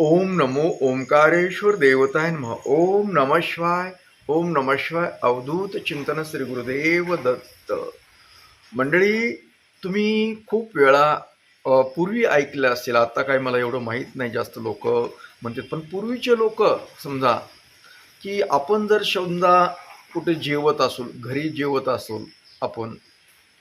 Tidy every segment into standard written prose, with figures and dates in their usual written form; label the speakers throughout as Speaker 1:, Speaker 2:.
Speaker 1: ओम नमो ओंकारेश्वर देवताय नमः. ओम नमः शिवाय. ओम नमः शिवाय. अवधूत चिंतन श्री गुरुदेव दत्त. मंडळी, तुम्ही खूप वेळा पूर्वी ऐकलं असेल, आता काय मला एवढं माहीत नाही, जास्त लोक म्हणतात, पण पूर्वीचे लोक समजा की आपण जर समजा कुठे जेवत असू, घरी जेवत असू आपण,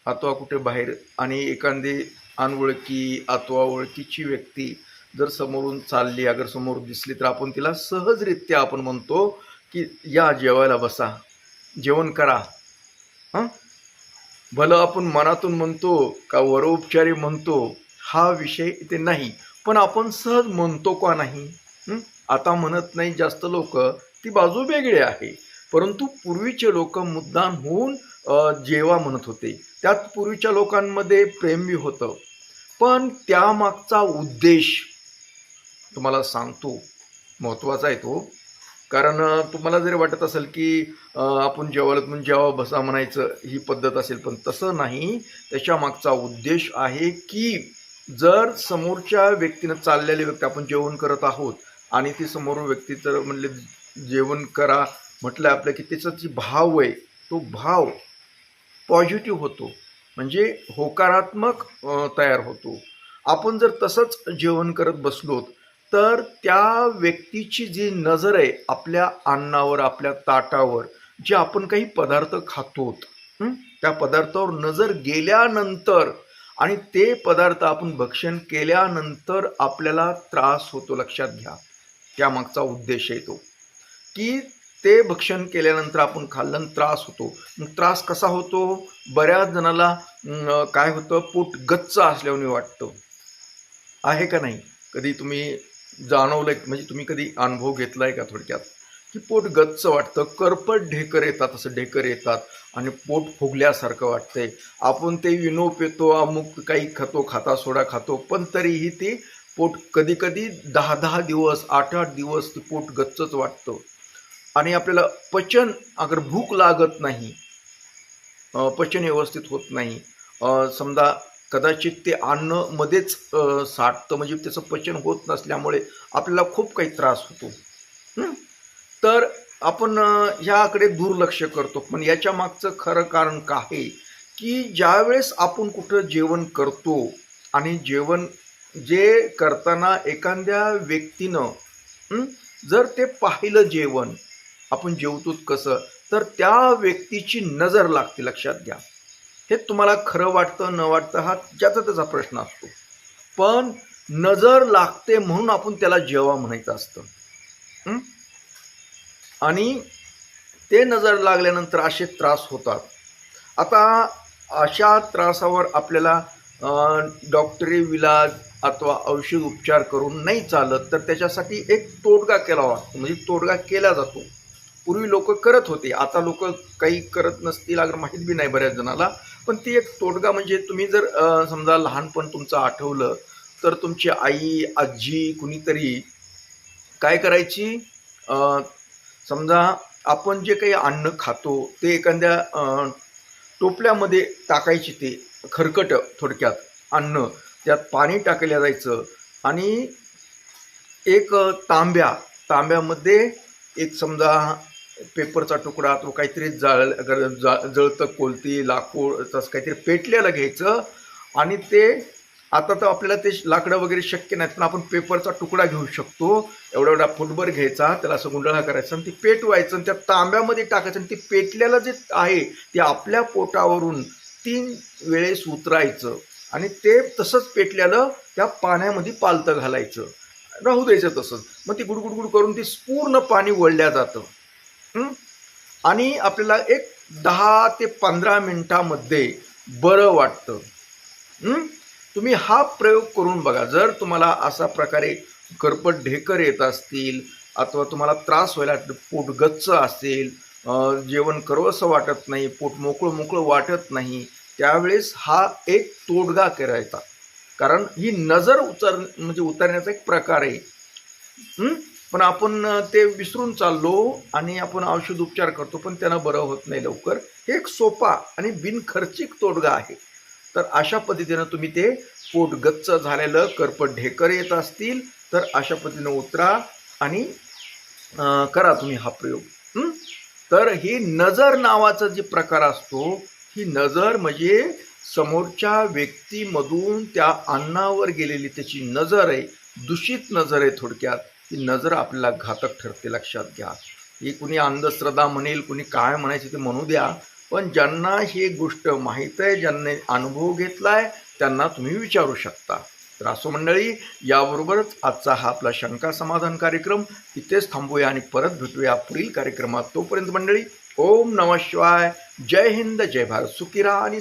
Speaker 1: अथवा कुठे बाहेर, आणि एखादी अनोळखी अथवा ओळखीची व्यक्ती जर समोरून चालली, अगर समोर दिसली, तर आपण तिला सहजरित्या आपण म्हणतो की या जेवायला बसा, जेवण करा. हां, भलं आपण मनातून म्हणतो का वरोपचारी म्हणतो, हा विषय इथे नाही, पण आपण सहज म्हणतो का नाही? आता म्हणत नाही जास्त लोक, ती बाजू वेगळी आहे. परंतु पूर्वीचे लोक मुद्दाम होऊन जेवा म्हणत होते. त्यात पूर्वीच्या लोकांमध्ये प्रेम बी होतं, पण त्यामागचा उद्देश तुम्हाला सांगतो, महत्त्वाचा आहे तो. कारण तुम्हाला जरी वाटत असेल की आपण जेवायला म्हणून जेवा बसा म्हणायचं ही पद्धत असेल, पण तसं नाही. त्याच्या मागचा उद्देश आहे की जर समोरच्या व्यक्तीनं, चाललेली व्यक्ती, आपण जेवण करत आहोत आणि ती समोर व्यक्ती जर म्हणले जेवण करा म्हटलं आपलं, की त्याचा जी भाव आहे तो भाव पॉझिटिव्ह होतो, म्हणजे होकारात्मक तयार होतो. आपण जर तसंच जेवण करत बसलो तर त्या व्यक्तीची जी नजर आहे आपल्या अन्नावर, आपल्या ताटावर, जे आपण काही पदार्थ खातो, त्या पदार्थावर नजर गेल्यानंतर आणि ते पदार्थ आपण भक्षण केल्यानंतर आपल्याला त्रास होतो. लक्षात घ्या, त्यामागचा उद्देश आहे तो, की ते भक्षण केल्यानंतर आपण खाल्लं, त्रास होतो. मग त्रास कसा होतो? बऱ्याच जणाला काय होतं, पोट गच्च असल्याने वाटतं. आहे का नाही? कधी तुम्ही जाणवलंय, म्हणजे तुम्ही कधी अनुभव घेतलाय का थोडक्यात, की पोट गच्च वाटतं, करपट ढेकर येतात, असं ढेकर येतात आणि पोट फुगल्यासारखं वाटतंय. आपण ते विनो पितो, अमुक काही खातो, खाता सोडा खातो, पण तरीही ते पोट कधी कधी 10-10 दिवस, 8-8 दिवस ते पोट गच्चच वाटतं. आणि आपल्याला पचन, अगर भूक लागत नाही, पचन व्यवस्थित होत नाही, समजा कदाचित ते अन्न मध्येच साठतं, म्हणजे त्याचं पचन होत नसल्यामुळे आपल्याला खूप काही त्रास होतो. तर आपण ह्याकडे दुर्लक्ष करतो, पण याच्या मागचं खरं कारण काय आहे, की ज्यावेळेस आपण कुठं जेवण करतो आणि जेवण जे करताना एखाद्या व्यक्तीनं जर ते पाहिलं जेवण, आपण जेवतो कसं, तर त्या व्यक्तीची नजर लागते. लक्षात घ्या, हे तुम्हाला खरं वाटतं न वाटतं हा ज्याचा त्याचा प्रश्न असतो, पण नजर लागते म्हणून आपण त्याला जेवा म्हणायचं असतं. आणि ते नजर लागल्यानंतर असे त्रास होतात. आता अशा त्रासावर आपल्याला डॉक्टरी विलाज अथवा औषध उपचार करून नाही चालत, तर त्याच्यासाठी एक तोडगा केला वाटतो, म्हणजे तोडगा केला जातो. पूर्वी लोक करत होते, आता लोक काही करत नसतील, अगर माहीत बी नाही बऱ्याच जणाला. पण ती एक तोडगा, म्हणजे तुम्ही जर समजा लहानपण तुमचं आठवलं, तर तुमची आई, आजी, कुणीतरी काय करायची, समजा आपण जे काही अन्न खातो ते एखाद्या टोपल्यामध्ये टाकायची, ते खरकट थोडक्यात अन्न, त्यात पाणी टाकलं जायचं आणि एक तांब्यामध्ये एक समजा पेपरचा तुकडा तो काहीतरी जळतं, कोलती, लाकूड, तसं काहीतरी पेटलेलं घ्यायचं. आणि ते आता तर आपल्याला ते लाकडं वगैरे शक्य नाहीत, पण आपण पेपरचा तुकडा घेऊ शकतो, एवढा एवढा फुटभर घ्यायचा, त्याला असं गुंडाळा करायचा आणि ते पेटवायचं आणि त्या तांब्यामध्ये टाकायचं, आणि ते पेटलेलं जे आहे ते आपल्या पोटावरून 3 वेळेस उतरायचं आणि ते तसंच पेटलेलं त्या पाण्यामध्ये पालतं घालायचं, राहू द्यायचं तसंच. मग ती गुडगुडगुड करून ती पूर्ण पाणी वळल्या जातं आणि आपल्याला एक 10 ते 15 मिनिटामध्ये बरं वाटतं. तुम्ही हा प्रयोग करून बघा. जर तुम्हाला अशा प्रकारे करपट ढेकर येत असतील, अथवा तुम्हाला त्रास व्हायला, पोट गच्च असेल, जेवण करावंसं वाटत नाही, पोट मोकळं मोकळं वाटत नाही, त्यावेळेस हा एक तोडगा करायचा. कारण ही नजर म्हणजे उतरण्याचा एक प्रकार आहे. पण आपण ते विसरून चाललो आणि आपण औषध उपचार करतो, पण त्यानं बरं होत नाही लवकर. हे एक सोपा आणि बिनखर्चिक तोडगा आहे. तर अशा पद्धतीनं तुम्ही ते पोट गच्च झालेलं, करपट ढेकर येत असतील, तर अशा पद्धतीनं उतरा आणि करा तुम्ही हा प्रयोग. तर ही नजर नावाचा जे प्रकार असतो, ही नजर म्हणजे समोरच्या व्यक्तीमधून त्या अन्नावर गेलेली त्याची नजर आहे, दूषित नजर आहे. थोडक्यात ही नजर आपल्याला घातक ठरते, लक्षात घ्या. ही कुणी अंधश्रद्धा म्हणेल, कुणी काय म्हणायचं ते म्हणू द्या, पण ज्यांना ही गोष्ट माहीत आहे, ज्यांनी अनुभव घेतलाय, त्यांना तुम्ही विचारू शकता. तर असो मंडळी, याबरोबरच आजचा हा आपला शंका समाधान कार्यक्रम इथेच थांबूया आणि परत भेटूया पुढील कार्यक्रमात. तोपर्यंत मंडळी, ओम नमः शिवाय, जय हिंद, जय भारत, सुखी राहा आणि